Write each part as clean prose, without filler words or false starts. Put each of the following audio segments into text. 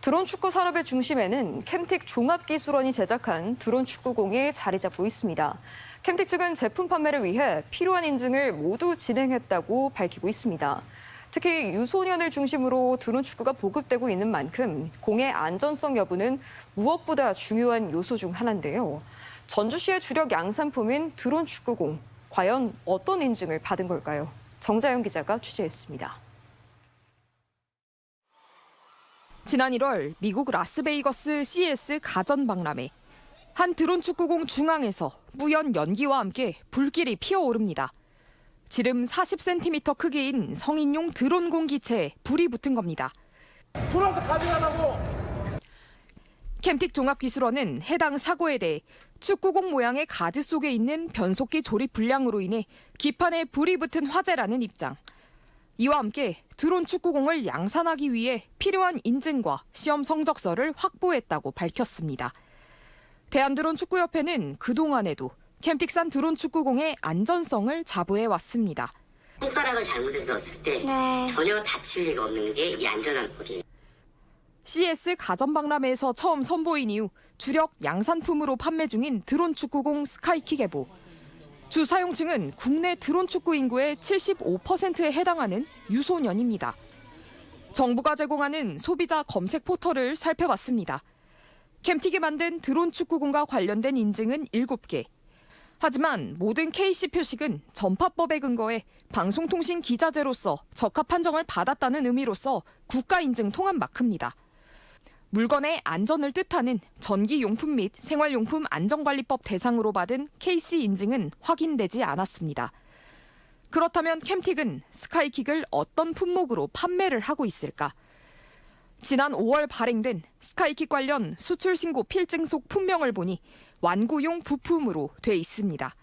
드론 축구 산업의 중심에는 캠틱 종합기술원이 제작한 드론 축구공이 자리 잡고 있습니다. 캠틱 측은 제품 판매를 위해 필요한 인증을 모두 진행했다고 밝히고 있습니다. 특히 유소년을 중심으로 드론 축구가 보급되고 있는 만큼 공의 안전성 여부는 무엇보다 중요한 요소 중 하나인데요. 전주시의 주력 양산품인 드론 축구공, 과연 어떤 인증을 받은 걸까요? 정자영 기자가 취재했습니다. 지난 1월 미국 라스베이거스 CES 가전 박람회. 한 드론 축구공 중앙에서 뿌연 연기와 함께 불길이 피어오릅니다. 지름 40cm 크기인 성인용 드론공 기체에 불이 붙은 겁니다. 불어서 가져가라고! 캠틱 종합기술원은 해당 사고에 대해 축구공 모양의 가드 속에 있는 변속기 조립 불량으로 인해 기판에 불이 붙은 화재라는 입장. 이와 함께 드론 축구공을 양산하기 위해 필요한 인증과 시험 성적서를 확보했다고 밝혔습니다. 대한드론축구협회는 그동안에도 캠틱산 드론 축구공의 안전성을 자부해왔습니다. 손가락을 잘못해서 넣었을 때 전혀 다칠 리가 없는 게 이 안전한 볼이에요. CES 가전박람회에서 처음 선보인 이후 주력 양산품으로 판매 중인 드론 축구공 스카이킥 에보. 주 사용층은 국내 드론 축구 인구의 75%에 해당하는 유소년입니다. 정부가 제공하는 소비자 검색 포털을 살펴봤습니다. 캠틱이 만든 드론 축구공과 관련된 인증은 7개. 하지만 모든 KC 표식은 전파법에 근거해 방송통신 기자재로서 적합 판정을 받았다는 의미로서 국가인증 통합 마크입니다. 물건의 안전을 뜻하는 전기용품 및 생활용품 안전관리법 대상으로 받은 KC 인증은 확인되지 않았습니다. 그렇다면 캠틱은 스카이킥을 어떤 품목으로 판매를 하고 있을까? 지난 5월 발행된 스카이킥 관련 수출 신고 필증속 품명을 보니 완구용 부품으로 돼 있습니다.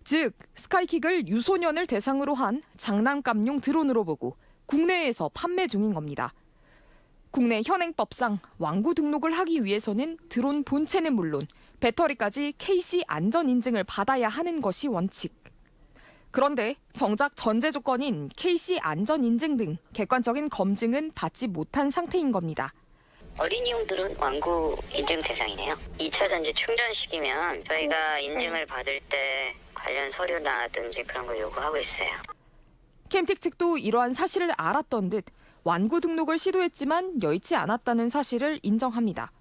즉, 스카이킥을 유소년을 대상으로 한 장난감용 드론으로 보고 국내에서 판매 중인 겁니다. 국내 현행법상 완구 등록을 하기 위해서는 드론 본체는 물론 배터리까지 KC 안전 인증을 받아야 하는 것이 원칙. 그런데 정작 전제 조건인 KC 안전 인증 등 객관적인 검증은 받지 못한 상태인 겁니다. 어린이용들은 완구 인증 대상이네요. 2차 전지 충전식이면 저희가 인증을 받을 때 관련 서류라든지 그런 거 요구하고 있어요. 캠틱 측도 이러한 사실을 알았던 듯 완구 등록을 시도했지만 여의치 않았다는 사실을 인정합니다.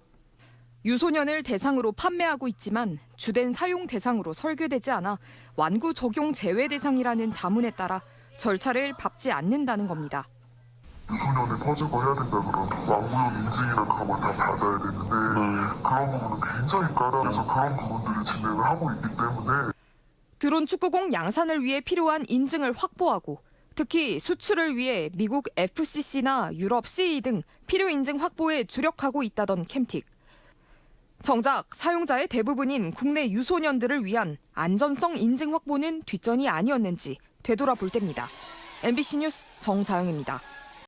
유소년을 대상으로 판매하고 있지만 주된 사용 대상으로 설계되지 않아 완구 적용 제외 대상이라는 자문에 따라 절차를 밟지 않는다는 겁니다. 유소년에 퍼주고 해야 된다 그러면 완구용 인증이나 그런 걸 다 받아야 되는데 그런 부분은 굉장히 까다로워서 그런 부분들을 진행을 하고 있기 때문에 드론 축구공 양산을 위해 필요한 인증을 확보하고 특히 수출을 위해 미국 FCC나 유럽 CE 등 필요 인증 확보에 주력하고 있다던 캠틱. 정작 사용자의 대부분인 국내 유소년들을 위한 안전성 인증 확보는 뒷전이 아니었는지 되돌아볼 때입니다. MBC 뉴스 정자영입니다.